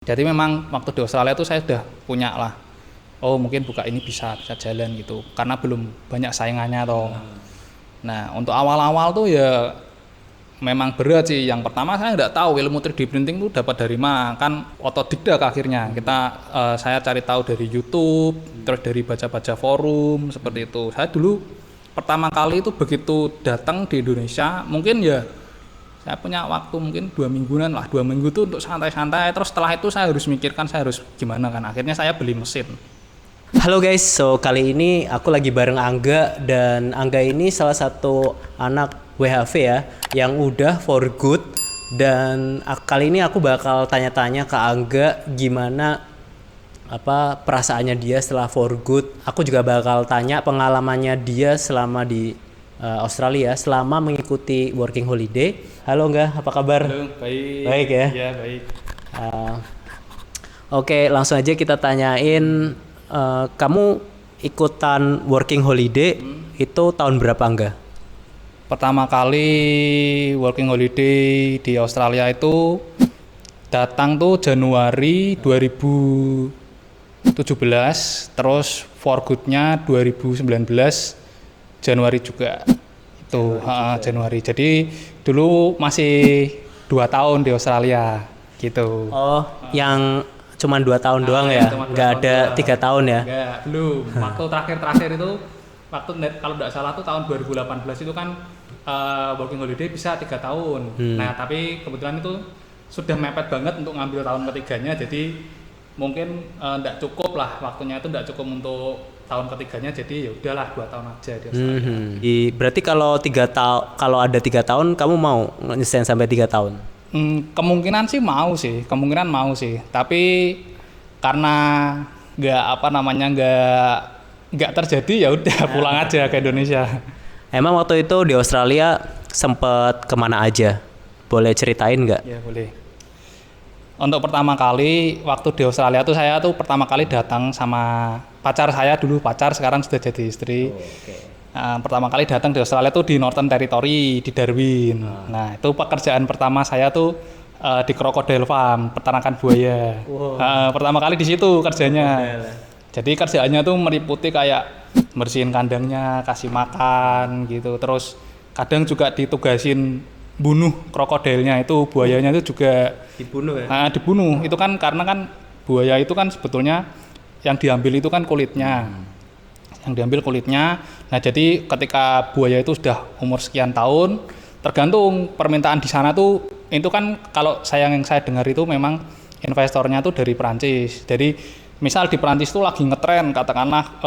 Jadi memang waktu di Australia tuh saya sudah punya lah, oh mungkin buka ini bisa jalan gitu, karena belum banyak saingannya toh. Nah untuk awal-awal tuh ya memang berat sih. Yang pertama saya nggak tahu ilmu 3D printing itu dapat dari mana, kan otodidak akhirnya saya cari tahu dari YouTube, terus dari baca-baca forum seperti itu. Saya dulu pertama kali itu begitu datang di Indonesia, mungkin ya saya punya waktu mungkin 2 mingguan lah, 2 minggu itu untuk santai-santai. Terus setelah itu saya harus mikirkan saya harus gimana kan. Akhirnya saya beli mesin. Halo guys, so kali ini aku lagi bareng Angga, dan Angga ini salah satu anak WHV ya yang udah for good, dan kali ini aku bakal tanya-tanya ke Angga gimana perasaannya dia setelah for good. Aku juga bakal tanya pengalamannya dia selama di Australia selama mengikuti working holiday. Halo Angga, apa kabar? Halo, baik. Baik ya? Iya, baik. Oke, langsung aja kita tanyain. Kamu ikutan working holiday itu tahun berapa Angga? Pertama kali working holiday di Australia itu datang tuh Januari 2017, terus for good-nya 2019 Januari juga. Itu Januari. Jadi dulu masih 2 tahun di Australia gitu. Oh, yang cuman 2 tahun doang ya? Nggak ada 3 tahun ya? Enggak, belum. Waktu terakhir itu, kalau tidak salah tuh tahun 2018 itu kan working holiday bisa 3 tahun. Nah, tapi kebetulan itu sudah mepet banget untuk ngambil tahun ketiganya, jadi mungkin tidak cukup lah waktunya, itu tidak cukup untuk tahun ketiganya, jadi ya udahlah 2 tahun aja di Australia. Berarti kalau ada 3 tahun kamu mau nyesain sampai 3 tahun? Kemungkinan mau sih, tapi karena nggak terjadi, ya udah pulang aja ke Indonesia. Emang waktu itu di Australia sempet kemana aja? Boleh ceritain nggak? Ya boleh. Untuk pertama kali waktu di Australia tuh saya tuh pertama kali datang sama pacar saya dulu, sekarang sudah jadi istri. Pertama kali datang di Australia tuh di Northern Territory di Darwin. Nah itu pekerjaan pertama saya tuh di Crocodile Farm, peternakan buaya. Pertama kali di situ kerjanya. Jadi kerjaannya tuh meliputi kayak bersihin kandangnya, kasih makan gitu. Terus kadang juga ditugasin bunuh krokodilnya, itu buayanya itu juga Dibunuh ya? Dibunuh. Itu kan karena kan buaya itu kan sebetulnya yang diambil itu kan kulitnya. Nah, jadi ketika buaya itu sudah umur sekian tahun, tergantung permintaan di sana tuh, itu kan kalau yang saya dengar itu memang investornya tuh dari Perancis. Jadi misal di Perancis tuh lagi ngetren katakanlah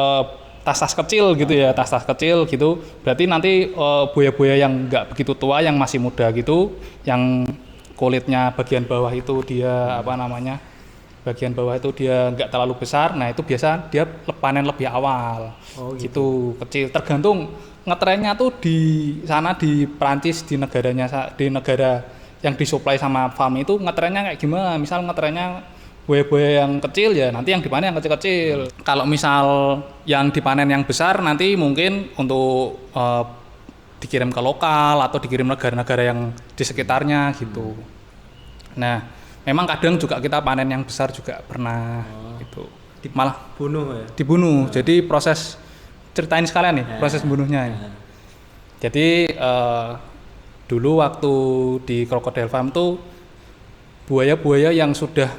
tas-tas kecil gitu ya, tas-tas kecil gitu. Berarti nanti buaya-buaya yang nggak begitu tua, yang masih muda gitu, yang kulitnya bagian bawah itu dia bagian bawah itu dia nggak terlalu besar. Nah itu biasa dia panen lebih awal. Gitu kecil. Tergantung ngetrennya tuh di sana di Perancis, di negara yang disuplai sama farm itu ngetrennya kayak gimana. Misal ngetrennya buaya-buaya yang kecil, ya nanti yang dipanen yang kecil-kecil. Kalau misal yang dipanen yang besar, nanti mungkin untuk dikirim ke lokal atau dikirim negara-negara yang di sekitarnya gitu. Nah, memang kadang juga kita panen yang besar juga pernah gitu. Malah dibunuh. Jadi proses, ceritain sekalian nih proses bunuhnya. Jadi dulu waktu di Crocodile Farm tuh buaya-buaya yang sudah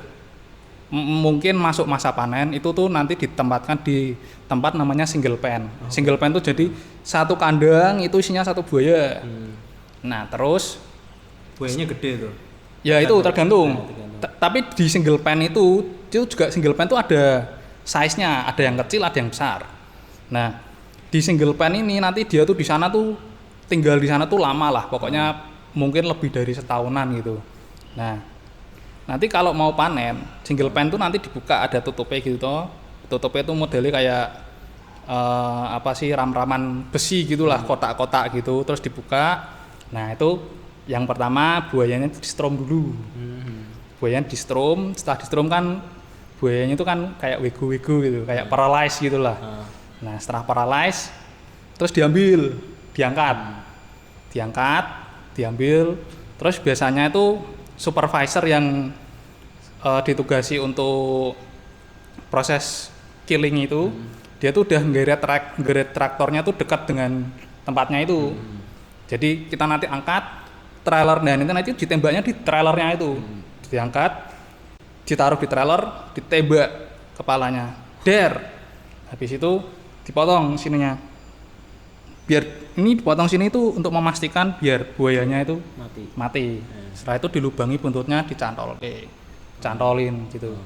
mungkin masuk masa panen itu tuh nanti ditempatkan di tempat namanya single pen. Single pen tuh jadi satu kandang itu isinya satu buaya. Nah terus Buayanya gede tuh? Ya itu tergantung. Tapi di single pen itu juga single pen tuh ada size-nya, ada yang kecil, ada yang besar. Nah di single pen ini nanti dia tuh di sana tuh tinggal di sana tuh lama lah, pokoknya mungkin lebih dari setahunan gitu. Nah nanti kalau mau panen, single pen tuh nanti dibuka, ada tutupnya gitu toh. Tutupnya tuh modelnya kayak ram-raman besi gitulah, kotak-kotak gitu, terus dibuka. Nah itu yang pertama buayanya di strom dulu. Buayanya di strom, setelah di strom kan buayanya itu kan kayak wego-wego gitu, kayak paralyze gitulah. Nah setelah paralyze terus diangkat, diambil, terus biasanya itu supervisor yang ditugasi untuk proses killing itu, dia tuh udah nggeret traktornya tuh dekat dengan tempatnya itu. Jadi kita nanti angkat trailer, dan itu nanti ditembaknya di trailernya itu. Diangkat, ditaruh di trailer, ditembak kepalanya. Habis itu dipotong sininya. Biar ini dipotong sini itu untuk memastikan biar buayanya itu mati. Setelah itu dilubangi buntutnya, cantolin gitu.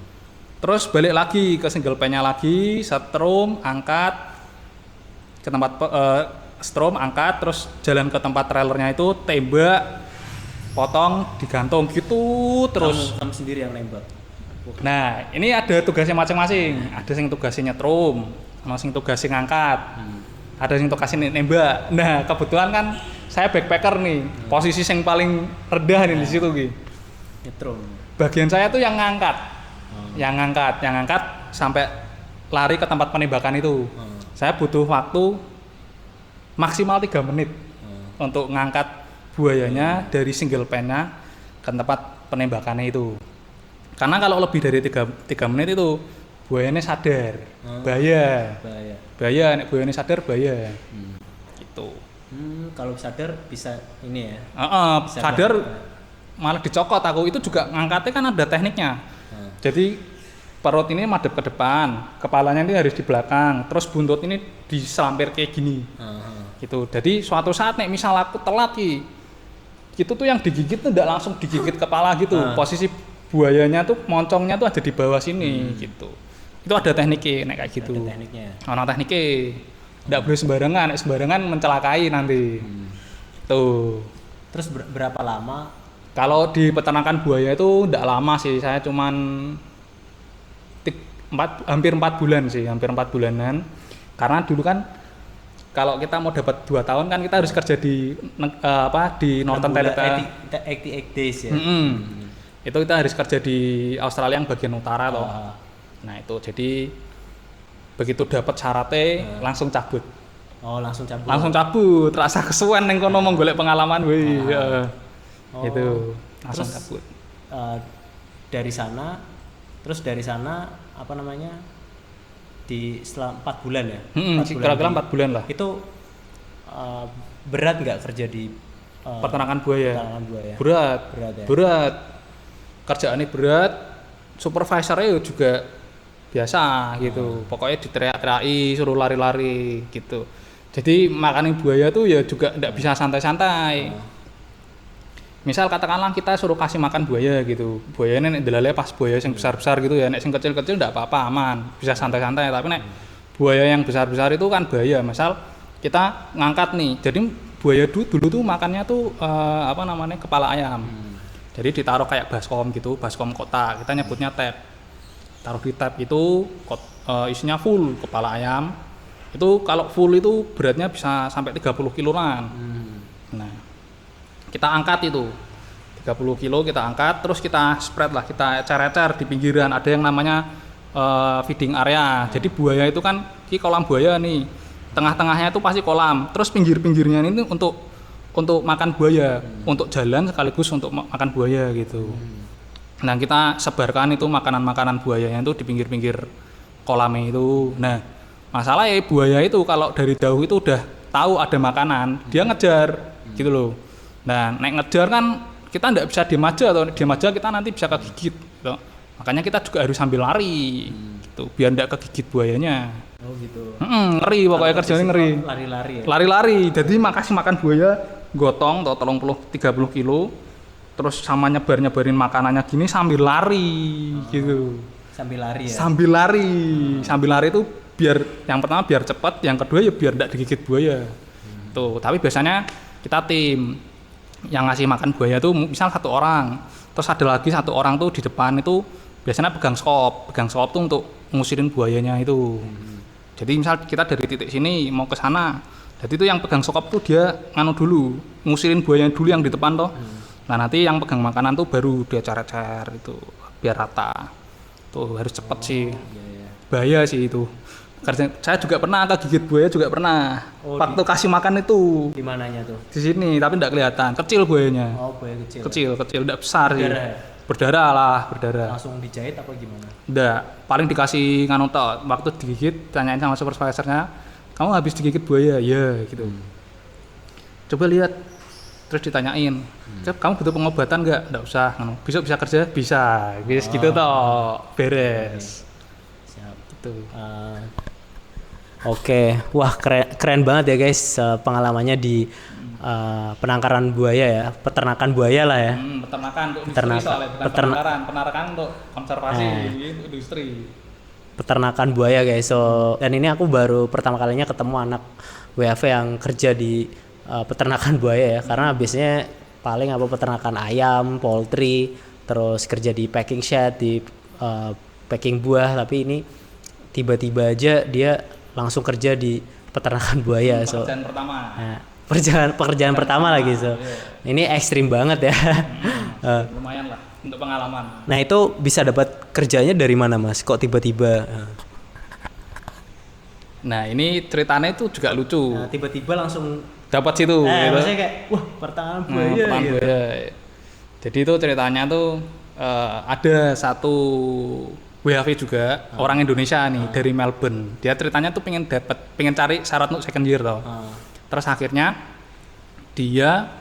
Terus balik lagi ke single pan-nya lagi, setrum, angkat ke tempat strom, angkat, terus jalan ke tempat trailernya itu, tembak, potong, digantung gitu terus. Kamu sendiri yang nembak. Nah, ini ada tugasnya masing-masing. Ada yang tugasnya nyetrum, sama yang tugasnya ngangkat. Ada yang tugasnya nembak. Nah, kebetulan kan saya backpacker nih. Posisi yang paling rendah nih di situ gitu. Nyetrum. Bagian saya tuh yang ngangkat. Yang ngangkat sampai lari ke tempat penembakan itu. Saya butuh waktu maksimal 3 menit untuk ngangkat buayanya dari single pan-nya ke tempat penembakannya itu. Karena kalau lebih dari 3 menit itu buayanya sadar, bahaya, nek buayanya sadar bahaya. Gitu. Kalau sadar bisa ini ya? Bisa sadar malah dicokot aku. Itu juga ngangkatnya kan ada tekniknya. Jadi perut ini madep ke depan, kepalanya ini harus di belakang, terus buntut ini diselampir kayak gini. Gitu. Jadi suatu saat nek misal aku telat gitu tuh yang digigit tuh tidak langsung digigit kepala gitu. Posisi buayanya tuh moncongnya tuh ada di bawah sini gitu. Itu ada tekniknya kayak gitu. Ada tekniknya. Tekniknya. Enggak boleh sembarangan mencelakai nanti. Tuh. Terus berapa lama? Kalau di peternakan buaya itu enggak lama sih. Saya cuman hampir 4 bulan sih, hampir 4 bulanan. Karena dulu kan kalau kita mau dapat 2 tahun kan kita harus kerja di Northern Territory 88 days ya. Itu kita harus kerja di Australia yang bagian utara loh. Nah itu jadi begitu dapat syaratnya langsung cabut. Langsung cabut. Rasa kesuwen neng kono mau golek pengalaman Itu langsung cabut. Dari sana apa namanya? Setelah 4 bulan ya? Kira-kira 4 bulan lah. Itu berat nggak kerja di peternakan buaya? Berat ya? Berat. Kerjaannya berat. Supervisornya juga biasa gitu. Pokoknya diteriak-teriaki, suruh lari-lari gitu. Jadi makanin buaya tuh ya juga nggak bisa santai-santai. Misal katakanlah kita suruh kasih makan buaya gitu. Buayanya nek delale pas buaya yang besar-besar gitu ya. Nek sing kecil-kecil enggak apa-apa, aman. Bisa santai-santai, tapi nek buaya yang besar-besar itu kan bahaya. Misal kita ngangkat nih. Jadi buaya dulu tuh makannya tuh kepala ayam. Jadi ditaruh kayak baskom gitu, baskom kotak. Kita nyebutnya tap. Taruh di tap itu isinya full kepala ayam. Itu kalau full itu beratnya bisa sampai 30 kiloan. Nah, kita angkat itu 30 kilo kita angkat, terus kita spread lah, kita ecer-ecer di pinggiran. Ada yang namanya feeding area. Jadi buaya itu kan di kolam buaya nih, tengah-tengahnya itu pasti kolam, terus pinggir-pinggirnya ini untuk makan buaya, untuk jalan sekaligus untuk makan buaya gitu. Nah kita sebarkan itu makanan-makanan buayanya itu di pinggir-pinggir kolamnya itu. Nah masalah ya buaya itu kalau dari jauh itu udah tahu ada makanan, dia ngejar gitu loh. Nah, nek ngejar kan kita nggak bisa diem aja kita nanti bisa kegigit gitu. Makanya kita juga harus sambil lari gitu, biar nggak kegigit buayanya. Oh gitu. Ngeri pokoknya kerjanya ngeri. Lari-lari ya? Lari-lari, jadi makasih makan buaya gotong atau 30 kilo, terus sama nyebarin makanannya gini sambil lari gitu. Sambil lari ya? Sambil lari itu biar yang pertama biar cepat, yang kedua ya biar nggak digigit buaya. Tuh, tapi biasanya kita tim yang ngasih makan buaya tuh misal 1 orang, terus ada lagi 1 orang tuh di depan itu biasanya pegang skop tuh untuk ngusirin buayanya itu. Jadi misal kita dari titik sini mau ke sana, jadi itu yang pegang skop tuh dia dulu, ngusirin buayanya dulu yang di depan toh. Nah nanti yang pegang makanan tuh baru dia cer-cer itu biar rata. Tuh harus cepet sih. Bahaya sih itu. Karena saya juga pernah kegigit buaya juga pernah. Waktu kasih makan itu. Di mananya tuh? Di sini, tapi enggak kelihatan. Kecil buayanya. Oh, buaya kecil. Kecil, enggak besar sih. berdarah lah, berdarah. Langsung dijahit apa gimana? Enggak, paling dikasih nganu tok. Waktu digigit tanyain sama supervisornya, kamu habis digigit buaya? Ya gitu. Coba lihat, terus ditanyain, kamu butuh pengobatan nggak usah, besok bisa kerja? Bisa gitu toh, beres. Siap. Gitu. Oke, wah keren banget ya guys pengalamannya di penangkaran buaya ya, peternakan buaya lah ya. Peternakan untuk industri soalnya, bukan peternakan untuk konservasi, untuk industri. Peternakan buaya guys. So, dan ini aku baru pertama kalinya ketemu anak WHV yang kerja di peternakan buaya ya, karena biasanya paling peternakan ayam, poultry, terus kerja di packing shed, di packing buah, tapi ini tiba-tiba aja dia langsung kerja di peternakan buaya. Pekerjaan pertama. Nah, pekerjaan pertama lagi Ini ekstrim banget ya. Lumayan lah untuk pengalaman. Nah itu bisa dapat kerjanya dari mana Mas? Kok tiba-tiba? Nah ini ceritanya itu juga lucu. Nah, tiba-tiba langsung dapat situ. Gitu. Maksudnya kayak wah pertangan buaya. Buaya. Jadi itu ceritanya tuh ada satu WHV juga orang Indonesia nih dari Melbourne. Dia ceritanya tuh pengen cari syarat untuk second year toh. Terus akhirnya dia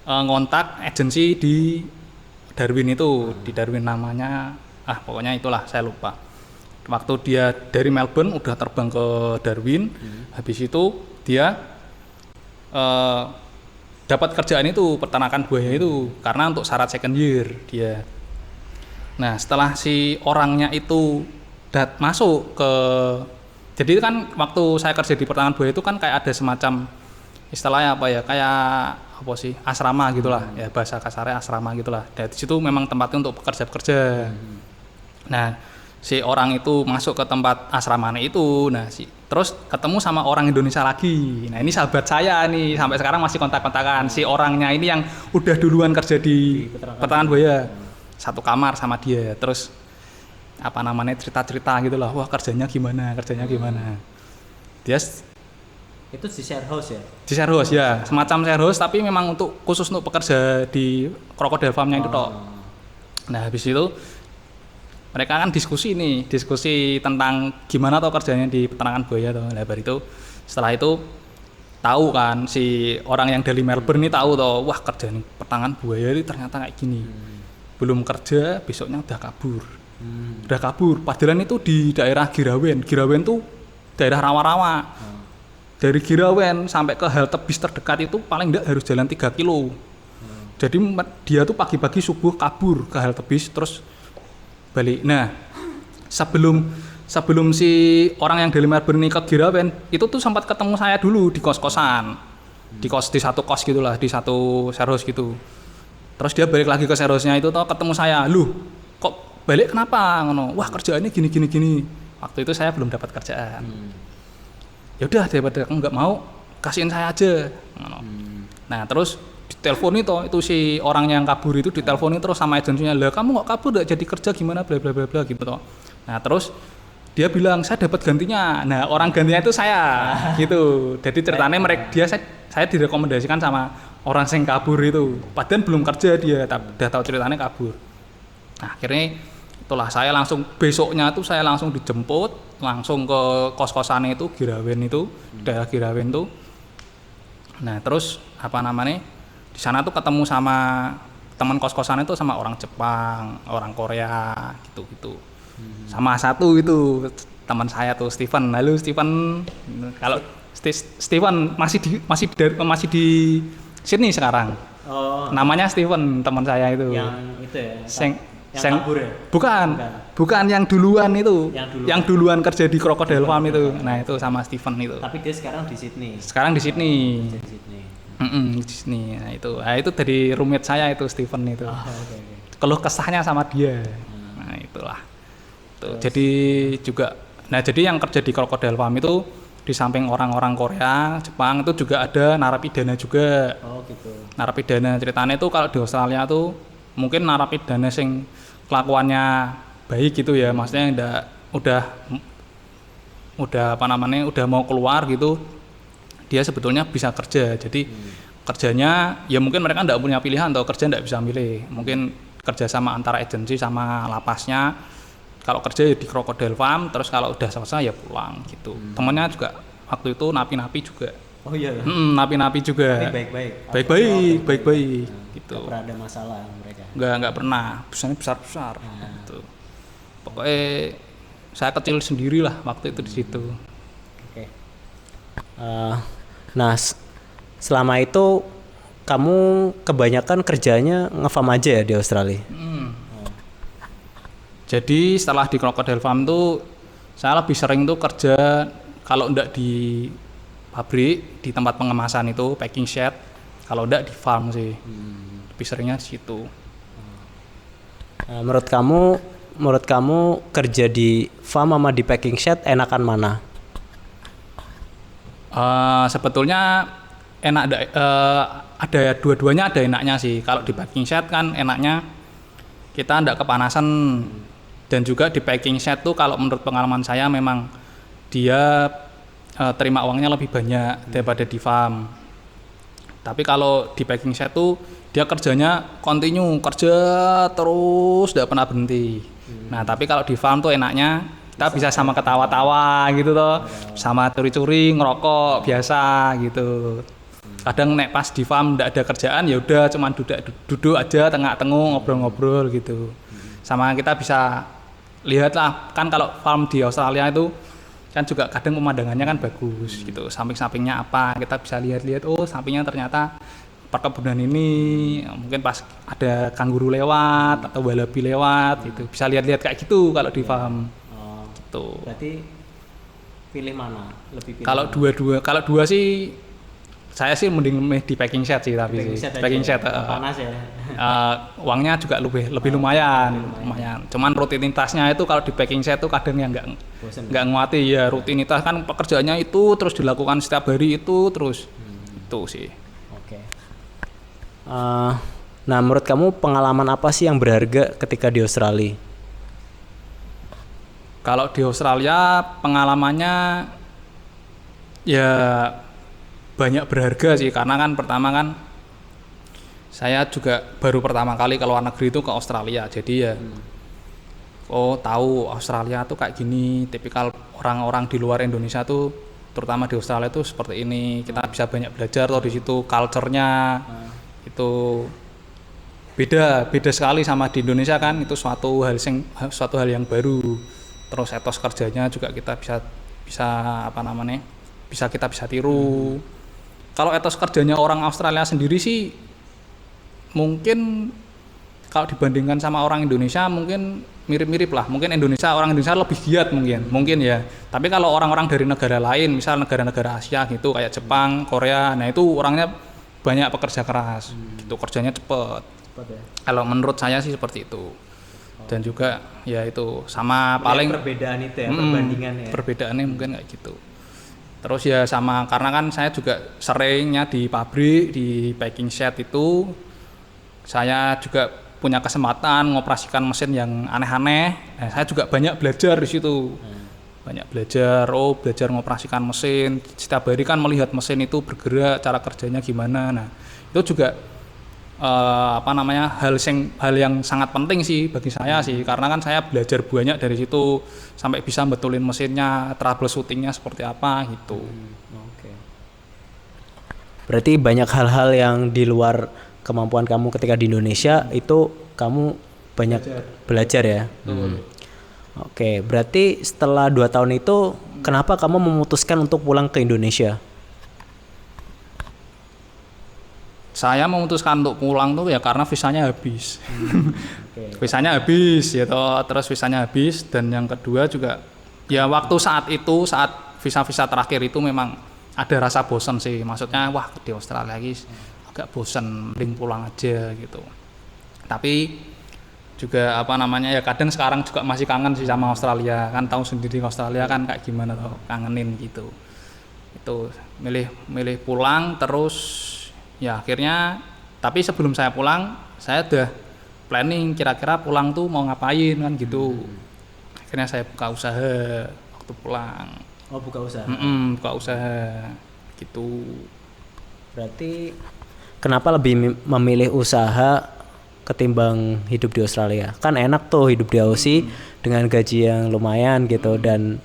ngontak agensi di Darwin itu, di Darwin namanya, pokoknya itulah saya lupa. Waktu dia dari Melbourne udah terbang ke Darwin, habis itu dia dapat kerjaan itu peternakan buaya itu karena untuk syarat second year dia. Nah setelah si orangnya itu masuk ke, jadi kan waktu saya kerja di peternakan buaya itu kan kayak ada semacam istilahnya kayak asrama gitulah ya, bahasa kasarnya asrama gitulah. Dari situ memang tempatnya untuk pekerja. Nah si orang itu masuk ke tempat asramanya itu, terus ketemu sama orang Indonesia lagi. Nah ini sahabat saya nih, sampai sekarang masih kontak-kontakan. Si orangnya ini yang udah duluan kerja di peternakan buaya, satu kamar sama dia. Terus cerita-cerita gitulah, wah kerjanya gimana. Dia itu di share house ya? Di share house ya, semacam share house tapi memang khusus untuk pekerja di crocodile farmnya itu toh. Nah habis itu mereka kan diskusi tentang gimana toh kerjanya di peternakan buaya toh. Nah baru itu setelah itu tahu kan si orang yang dari Melbourne ini tahu toh, wah kerja nih peternakan buaya ini ternyata kayak gini. Belum kerja besoknya udah kabur. Padahal itu di daerah Girawen tuh daerah rawa-rawa. Dari Girawen sampai ke halte bis terdekat itu paling enggak harus jalan 3 kilo. Jadi dia tuh pagi-pagi subuh kabur ke halte bis terus balik. Nah, sebelum si orang yang dari Melbourne ini ke Girawen itu tuh sempat ketemu saya dulu di kos-kosan. Di satu kos gitulah, di satu share house gitu. Terus dia balik lagi ke share house-nya itu tuh ketemu saya. Loh, kok balik kenapa? Ngono. Wah, kerjaannya gini. Waktu itu saya belum dapat kerjaan. Ya udah daripada aku nggak mau, kasihin saya aja. Nah terus diteleponi itu si orang yang kabur itu diteleponi terus sama agensinya, lah kamu nggak kabur nggak jadi kerja gimana bla bla bla gitu toh. Nah terus dia bilang saya dapat gantinya. Nah orang gantinya itu saya gitu. Jadi ceritanya saya direkomendasikan sama orang yang kabur itu. Padahal belum kerja dia, udah tahu ceritanya kabur. Nah akhirnya itulah saya langsung besoknya tuh saya langsung dijemput langsung ke kos-kosannya itu Girawen itu, daerah Girawen tuh. Nah terus di sana tuh ketemu sama teman kos-kosan itu sama orang Jepang, orang Korea gitu. Sama satu itu teman saya tuh Steven. Halo Steven. Kalau Steven masih di Sydney sekarang. Namanya Steven teman saya itu. Yang itu ya. Yang kabur ya? Bukan yang duluan itu. Yang duluan kerja di Crocodile Farm itu. Nah, itu sama Steven itu. Tapi dia sekarang di Sydney. Sekarang di Sydney. Di Sydney. Nah, itu dari roommate saya itu Steven itu. Okay. Keluh kesahnya sama dia. Nah, itulah. Tuh, jadi yang kerja di Crocodile Farm itu di samping orang-orang Korea, Jepang itu juga ada narapidana juga. Oh, gitu. Narapidana ceritanya itu kalau di Australia tuh mungkin narapidana sing kelakuannya baik gitu ya, maksudnya udah mau keluar gitu, dia sebetulnya bisa kerja. Jadi kerjanya ya mungkin mereka enggak punya pilihan atau kerja enggak bisa milih, mungkin kerjasama antara agensi sama lapasnya. Kalau kerja ya di Crocodile Farm, terus kalau udah selesai ya pulang gitu. Temennya juga waktu itu napi-napi juga. Oh iya. Napi-napi juga. Tapi baik-baik. Baik-baik gitu. Gak pernah ada masalah mereka. Nggak pernah. Busanya besar-besar gitu. Pokoknya saya kecil sendirilah waktu itu di situ. Oke. Nah, selama itu kamu kebanyakan kerjanya nge-farm aja ya di Australia? Jadi setelah di Crocodile Farm tuh saya lebih sering tuh kerja kalau enggak di pabrik, di tempat pengemasan itu packing shed, kalau enggak di farm sih. Lebih seringnya di situ. Menurut kamu kerja di farm sama di packing shed enakan mana? Sebetulnya ada dua-duanya, ada enaknya sih. Kalau di packing shed kan enaknya kita enggak kepanasan. Dan juga di packing shed tuh kalau menurut pengalaman saya memang dia terima uangnya lebih banyak daripada di farm. Tapi kalau di packing shed tuh dia kerjanya continue, kerja terus tidak pernah berhenti. Nah tapi kalau di farm tuh enaknya kita bisa sama ketawa-tawa gitu toh, sama curi-curi ngerokok biasa gitu. Kadang nek pas di farm tidak ada kerjaan ya udah cuman duduk aja tengah-tengah ngobrol-ngobrol gitu. Sama kita bisa lihatlah kan kalau farm di Australia itu kan juga kadang pemandangannya kan bagus gitu, samping-sampingnya apa kita bisa lihat-lihat, oh sampingnya ternyata perkebunan ini, mungkin pas ada kanguru lewat atau walabi lewat gitu, bisa lihat-lihat kayak gitu kalau di farm. Gitu. Berarti pilih mana? Kalau dua sih saya sih mending di packing shed sih, tapi packing shed panas ya. Uangnya juga lebih lumayan. Cuman rutinitasnya itu kalau di packing shed tuh kadang yang nggak nguati ya, rutinitas kan pekerjaannya itu terus dilakukan setiap hari itu terus itu sih. Oke. Nah menurut kamu pengalaman apa sih yang berharga ketika di Australia? Kalau di Australia pengalamannya ya banyak berharga sih, karena kan pertama kan saya juga baru pertama kali ke luar negeri itu ke Australia, jadi ya tahu Australia tuh kayak gini, tipikal orang-orang di luar Indonesia tuh terutama di Australia tuh seperti ini, kita bisa banyak belajar tuh di situ, culture-nya itu beda sekali sama di Indonesia kan, itu suatu hal yang baru. Terus etos kerjanya juga kita bisa apa namanya, kita bisa tiru. Kalau etos kerjanya orang Australia sendiri sih mungkin kalau dibandingkan sama orang Indonesia mungkin mirip-mirip lah. Mungkin orang Indonesia lebih giat mungkin ya. Tapi kalau orang-orang dari negara lain, misal negara-negara Asia gitu kayak Jepang, Korea, nah itu orangnya banyak pekerja keras. Gitu, kerjanya cepet ya? Kalau menurut saya sih seperti itu. Dan juga ya itu sama paling perbedaan itu ya, perbandingannya. Perbedaannya mungkin kayak gitu. Terus ya sama karena kan saya juga seringnya di pabrik, di packing shed itu saya juga punya kesempatan ngoperasikan mesin yang aneh-aneh. Nah, saya juga banyak belajar di situ. Banyak belajar ngoperasikan mesin. Setiap hari kan melihat mesin itu bergerak, cara kerjanya gimana. Nah, itu juga hal yang sangat penting sih bagi saya sih, karena kan saya belajar banyak dari situ sampai bisa betulin mesinnya, troubleshootingnya seperti apa gitu. Oke. Berarti banyak hal-hal yang di luar kemampuan kamu ketika di Indonesia itu kamu banyak belajar ya. Oke, berarti setelah 2 tahun itu kenapa kamu memutuskan untuk pulang ke Indonesia? Saya memutuskan untuk pulang tuh ya karena visanya habis. Visanya habis gitu, terus visanya habis, dan yang kedua juga ya saat visa-visa terakhir itu memang ada rasa bosan sih, maksudnya wah di Australia lagi agak bosan, mending pulang aja gitu. Tapi juga ya kadang sekarang juga masih kangen sih sama Australia, kan tahu sendiri Australia kan kayak gimana tuh, kangenin gitu. Itu milih pulang terus. Ya akhirnya, tapi sebelum saya pulang, saya udah planning kira-kira pulang tuh mau ngapain kan gitu. Akhirnya saya buka usaha waktu pulang. Oh, buka usaha? Buka usaha gitu. Berarti kenapa lebih memilih usaha ketimbang hidup di Australia. Kan enak tuh hidup di Aussie dengan gaji yang lumayan gitu dan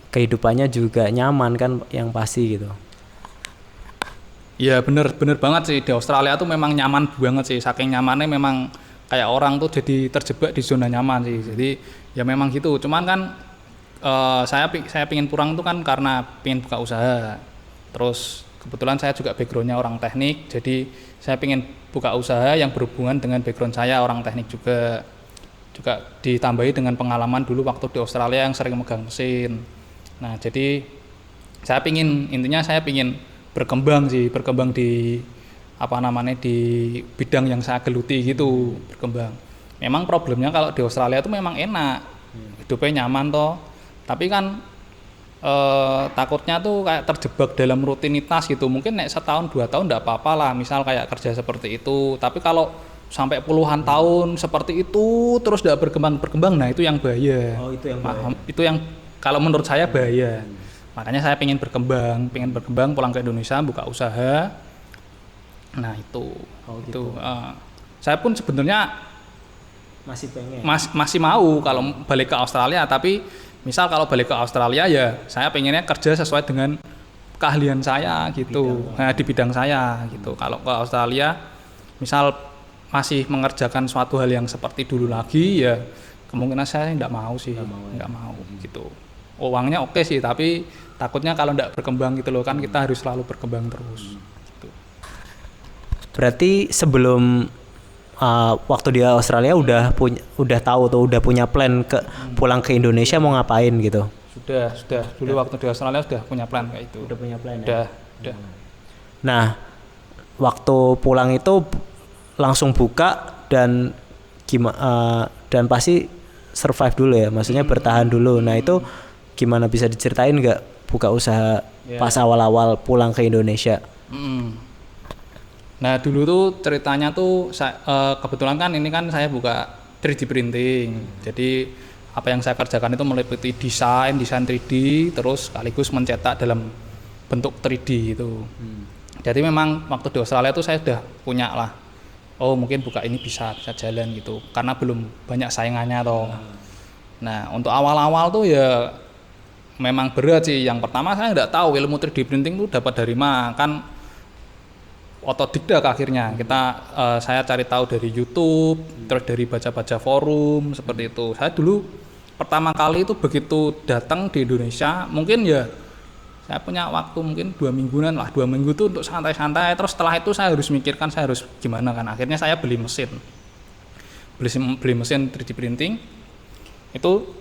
kehidupannya juga nyaman kan yang pasti gitu. Iya bener banget sih, di Australia tuh memang nyaman banget sih, saking nyamannya memang kayak orang tuh jadi terjebak di zona nyaman sih. Jadi ya memang gitu, cuman kan saya pingin pulang tuh kan karena pingin buka usaha. Terus kebetulan saya juga backgroundnya orang teknik, jadi saya pingin buka usaha yang berhubungan dengan background saya orang teknik juga ditambahi dengan pengalaman dulu waktu di Australia yang sering megang mesin. Nah jadi intinya saya pingin berkembang di di bidang yang saya geluti gitu, berkembang. Memang problemnya kalau di Australia itu memang enak, hidupnya nyaman toh, tapi kan takutnya tuh kayak terjebak dalam rutinitas gitu. Mungkin setahun 2 tahun enggak apa-apa lah, misal kayak kerja seperti itu, tapi kalau sampai puluhan tahun seperti itu terus enggak berkembang, nah itu yang bahaya. Oh, itu yang bahaya. Itu yang kalau menurut saya bahaya. Makanya saya pengen berkembang pulang ke Indonesia, buka usaha. Nah itu, gitu. Saya pun sebenarnya Masih pengen. Masih mau kalau balik ke Australia, tapi misal kalau balik ke Australia ya saya pengennya kerja sesuai dengan keahlian saya gitu, di bidang saya gitu. Kalau ke Australia, misal masih mengerjakan suatu hal yang seperti dulu lagi, ya kemungkinan saya nggak mau gitu. Uangnya oke sih, tapi takutnya kalau nggak berkembang gitu loh, kan kita harus selalu berkembang terus. Gitu. Berarti sebelum waktu di Australia udah tahu tuh, udah punya plan pulang ke Indonesia mau ngapain gitu. Sudah. Dulu waktu di Australia sudah punya plan kayak itu. Udah punya plan ya? Udah. Nah, waktu pulang itu langsung buka dan dan pasti survive dulu ya, maksudnya bertahan dulu. Nah, itu gimana, bisa diceritain nggak buka usaha pas awal-awal pulang ke Indonesia? Nah dulu tuh ceritanya tuh kebetulan kan ini kan saya buka 3D printing, jadi apa yang saya kerjakan itu meliputi desain 3D, terus sekaligus mencetak dalam bentuk 3D itu. Jadi memang waktu di Australia tuh saya sudah punya lah, oh mungkin buka ini bisa jalan gitu, karena belum banyak saingannya toh. Nah untuk awal-awal tuh ya memang berat sih. Yang pertama saya nggak tahu ilmu 3D printing tuh dapat dari mana, kan otodidak akhirnya saya cari tahu dari YouTube, terus dari baca-baca forum seperti itu. Saya dulu pertama kali itu begitu datang di Indonesia, mungkin ya saya punya waktu mungkin 2 mingguan lah, 2 minggu itu untuk santai-santai. Terus setelah itu saya harus mikirkan saya harus gimana kan. Akhirnya saya beli mesin 3D printing. Itu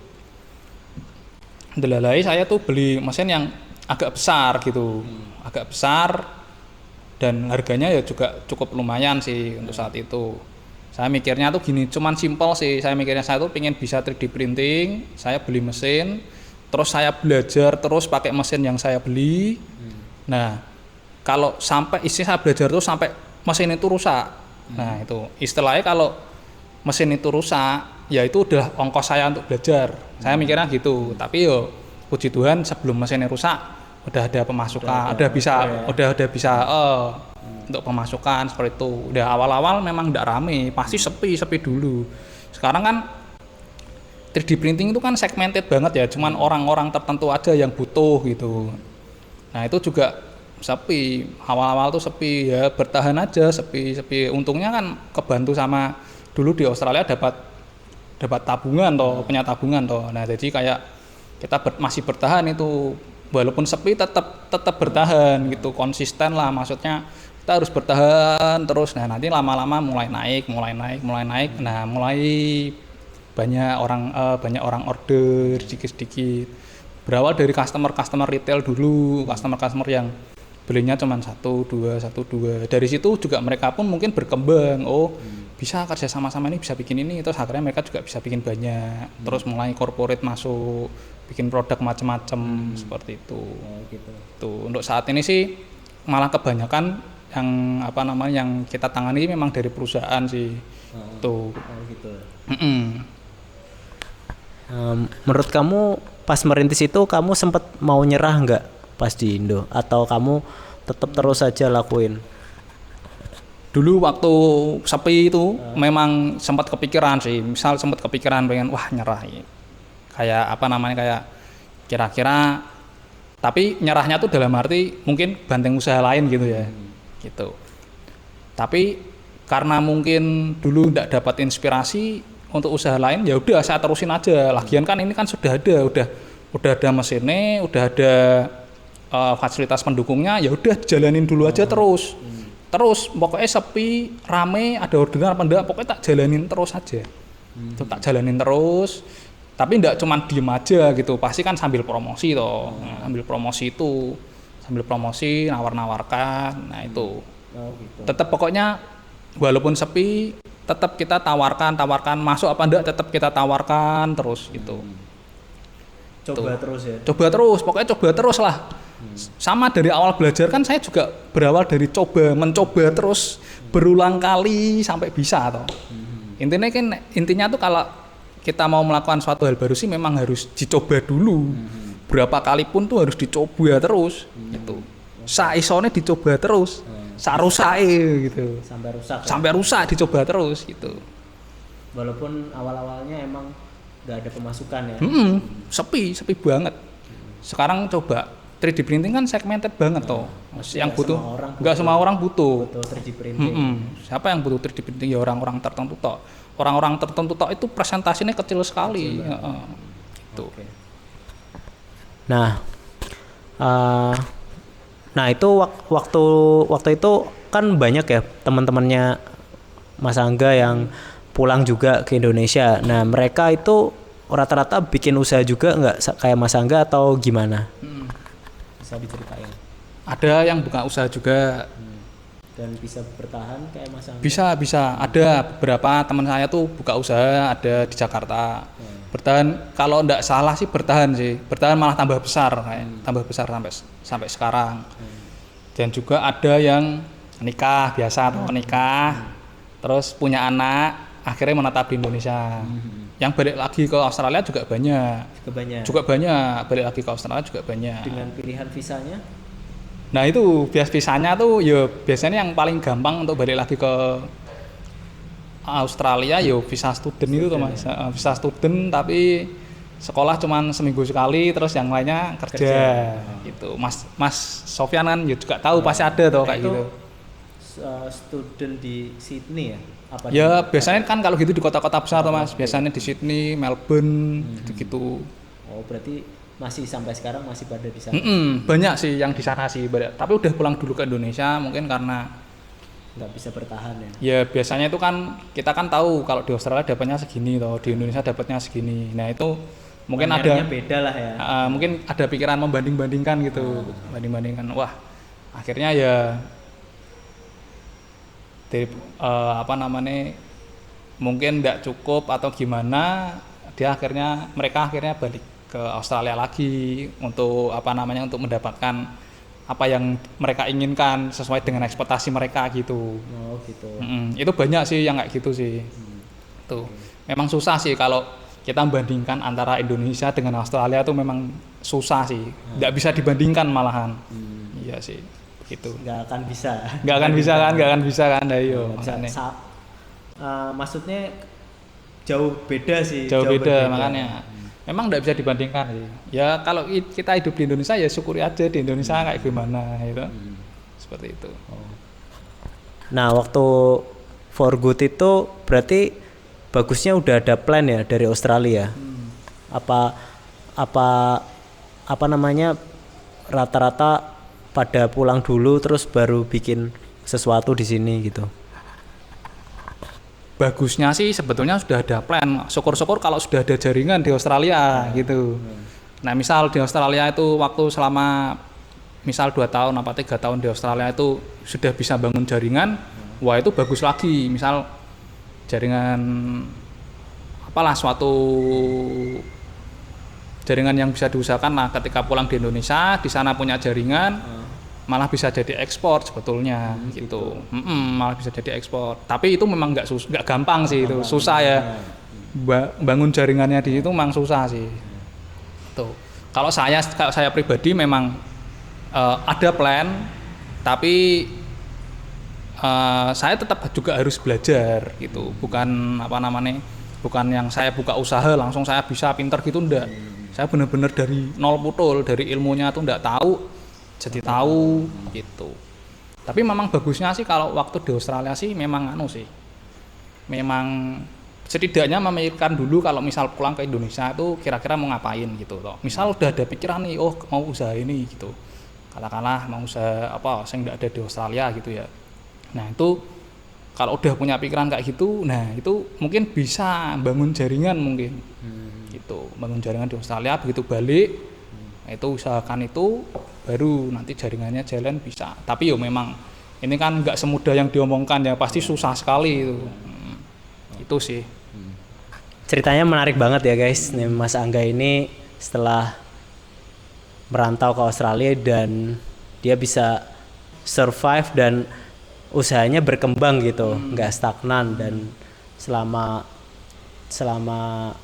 delalai saya tuh beli mesin yang agak besar gitu, agak besar. Dan harganya ya juga cukup lumayan sih untuk saat itu. Saya mikirnya tuh gini, cuman simpel sih. Saya mikirnya saya tuh pengen bisa 3D printing, saya beli mesin, terus saya belajar terus pakai mesin yang saya beli. Nah, kalau sampai saya belajar terus sampai mesin itu rusak. Nah, itu istilahnya kalau mesin itu rusak, ya itu udah ongkos saya untuk belajar. Saya mikirnya gitu. Tapi yo puji Tuhan sebelum mesinnya rusak udah ada pemasukan, udah bisa untuk pemasukan seperti itu. Udah awal-awal memang enggak rame, pasti sepi dulu. Sekarang kan 3D printing itu kan segmented banget ya, cuman orang-orang tertentu aja yang butuh gitu. Nah, itu juga sepi. Awal-awal tuh sepi ya, bertahan aja sepi. Untungnya kan kebantu sama dulu di Australia dapat tabungan toh, punya tabungan toh. Nah, jadi kayak kita masih bertahan itu. Walaupun sepi tetap bertahan gitu, konsisten lah, maksudnya kita harus bertahan terus. Nah nanti lama-lama mulai naik. Nah mulai banyak orang order sedikit. Berawal dari customer retail dulu, customer yang belinya cuma 1, 2. Dari situ juga mereka pun mungkin berkembang. Bisa kerja sama-sama ini, bisa bikin ini, terus akhirnya mereka juga bisa bikin banyak. Terus mulai corporate masuk, bikin produk macam-macam seperti itu. Gitu. Tuh untuk saat ini sih malah kebanyakan yang kita tangani memang dari perusahaan sih. Tuh. Gitu. Menurut kamu pas merintis itu kamu sempat mau nyerah nggak pas di Indo, atau kamu tetap terus saja lakuin? Dulu waktu sepi itu memang sempat kepikiran sih, misal sempat kepikiran pengen wah nyerah ya. Kayak apa namanya kayak kira-kira, tapi nyerahnya tuh dalam arti mungkin banting usaha lain gitu ya. Gitu. Tapi karena mungkin dulu nggak dapat inspirasi untuk usaha lain, ya udah saya terusin aja. Lagian kan ini kan sudah ada mesinnya, udah ada fasilitas pendukungnya, ya udah jalanin dulu aja terus. Terus pokoknya sepi, rame, ada orderan apa enggak, pokoknya tak jalanin terus aja. Itu tak jalanin terus. Tapi enggak cuma diem aja gitu, pasti kan sambil promosi toh. Sambil promosi itu, sambil promosi nawar-nawarkan. Nah itu. Gitu. Tetap pokoknya walaupun sepi, tetap kita tawarkan, masuk apa enggak tetap kita tawarkan terus gitu. Coba terus ya. Coba terus, pokoknya coba terus lah. Sama dari awal belajar kan saya juga berawal dari mencoba terus berulang kali sampai bisa toh. Intinya tuh kalau kita mau melakukan suatu hal baru sih memang harus dicoba dulu. Berapa kali pun tuh harus dicoba terus gitu. Saisone dicoba terus. Sarusae gitu. Sampai rusak dicoba terus gitu. Walaupun awal-awalnya emang nggak ada pemasukan ya. Sepi banget. Sekarang coba 3D printing kan segmented banget toh. Yang butuh nggak semua orang butuh 3D printing. Siapa yang butuh 3D printing ya orang-orang tertentu toh. Orang-orang tertentu toh itu presentasinya kecil sekali. Itu. Okay. Nah itu waktu itu kan banyak ya teman-temannya Mas Angga yang pulang juga ke Indonesia. Nah mereka itu rata-rata bikin usaha juga nggak kayak Mas Angga atau gimana? Bisa diceritain. Ada yang buka usaha juga. Dan bisa bertahan kayak Mas Angga? Bisa. Ada beberapa teman saya tuh buka usaha ada di Jakarta. Bertahan, kalau enggak salah sih bertahan sih. Bertahan malah tambah besar sampai sekarang. Dan juga ada yang nikah biasa atau nikah. Terus punya anak, akhirnya menetap di Indonesia. Yang balik lagi ke Australia juga banyak. Balik lagi ke Australia juga banyak. Dengan pilihan visanya? Nah itu visanya tuh ya biasanya yang paling gampang untuk balik lagi ke Australia ya visa student itu tuh Mas. Visa student tapi sekolah cuman seminggu sekali terus yang lainnya kerja. Gitu. Mas Sofyan kan ya juga tahu pasti ada tuh kayak gitu. Student di Sydney ya? Apa ya biasanya kan kalau gitu di kota-kota besar tuh Mas. Biasanya di Sydney, Melbourne gitu-gitu. Oh berarti masih sampai sekarang masih pada di sana? Banyak sih yang di sana sih, tapi udah pulang dulu ke Indonesia mungkin karena nggak bisa bertahan ya? Ya biasanya itu kan kita kan tahu kalau di Australia dapatnya segini toh, di Indonesia dapatnya segini. Nah itu mungkin ada beda lah ya. Mungkin ada pikiran membanding-bandingkan gitu, banding-bandingkan. Wah akhirnya ya dari mungkin nggak cukup atau gimana, mereka akhirnya balik ke Australia lagi untuk untuk mendapatkan apa yang mereka inginkan sesuai dengan ekspektasi mereka gitu. Oh gitu. Itu banyak sih yang kayak gitu sih. Tuh. Memang susah sih kalau kita membandingkan antara Indonesia dengan Australia tuh memang susah sih. Nggak bisa dibandingkan malahan. Iya sih. Gitu. Nggak akan bisa. Nggak akan bisa kan. Ayo. Maksudnya jauh beda sih. Jauh beda makanya. Memang nggak bisa dibandingkan sih. Ya kalau kita hidup di Indonesia ya syukuri aja di Indonesia kayak gimana gitu. Seperti itu. Nah waktu For Good itu berarti bagusnya udah ada plan ya dari Australia. Apa namanya rata-rata pada pulang dulu terus baru bikin sesuatu di sini gitu. Bagusnya sih sebetulnya sudah ada plan. Syukur-syukur kalau sudah ada jaringan di Australia gitu. Nah misal di Australia itu waktu selama misal 2 tahun apa 3 tahun di Australia itu sudah bisa bangun jaringan, wah itu bagus lagi. Misal jaringan suatu jaringan yang bisa diusahakan. Nah ketika pulang di Indonesia di sana punya jaringan, malah bisa jadi ekspor sebetulnya gitu. Malah bisa jadi ekspor. Tapi itu memang nggak gampang sih itu, susah ya. Bangun jaringannya di situ memang susah sih. Tuh. Kalau saya pribadi memang ada plan, tapi saya tetap juga harus belajar gitu, bukan apa namanya, bukan yang saya buka usaha langsung saya bisa pinter gitu, enggak. Saya benar-benar dari nol putul, dari ilmunya tuh enggak tahu jadi tahu gitu. Tapi memang bagusnya sih kalau waktu di Australia sih memang sih, memang setidaknya memikirkan dulu kalau misal pulang ke Indonesia itu kira-kira mau ngapain gitu toh. Misal udah ada pikiran nih, oh mau usaha ini gitu, katakanlah mau usaha apa yang enggak ada di Australia gitu ya. Nah itu kalau udah punya pikiran kayak gitu, nah itu mungkin bisa bangun jaringan mungkin, gitu, bangun jaringan di Australia, begitu balik, itu usahakan itu, baru nanti jaringannya jalan bisa. Tapi yo memang ini kan nggak semudah yang diomongkan ya, pasti susah sekali itu, itu sih. Ceritanya menarik banget ya guys. Nih Mas Angga ini setelah merantau ke Australia dan dia bisa survive dan usahanya berkembang gitu, nggak stagnan, dan selama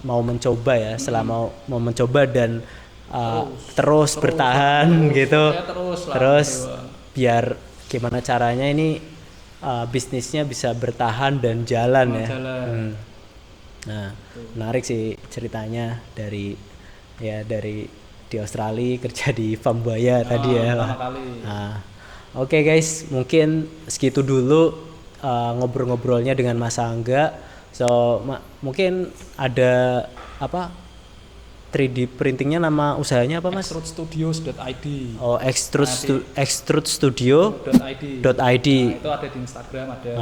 mau mencoba ya, selama mau mencoba dan terus bertahan gitu, terus biar gimana caranya ini bisnisnya bisa bertahan dan jalan ya. Nah, menarik sih ceritanya dari di Australia kerja di farm buaya tadi ya. Nah, Oke guys, mungkin segitu dulu ngobrol-ngobrolnya dengan Mas Angga. So mungkin ada apa 3D printingnya, nama usahanya apa Mas? extrudestudios.id. Oh, extrudestudio.id. Nah, itu ada di Instagram ada.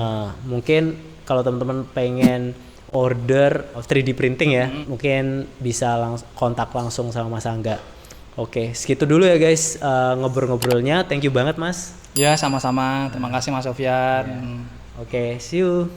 Mungkin kalau teman-teman pengen order 3D printing ya, mungkin bisa kontak langsung sama Mas Angga. Oke, segitu dulu ya guys ngobrol-ngobrolnya. Thank you banget Mas. Ya sama-sama, terima kasih Mas Sofyan. Oke, see you.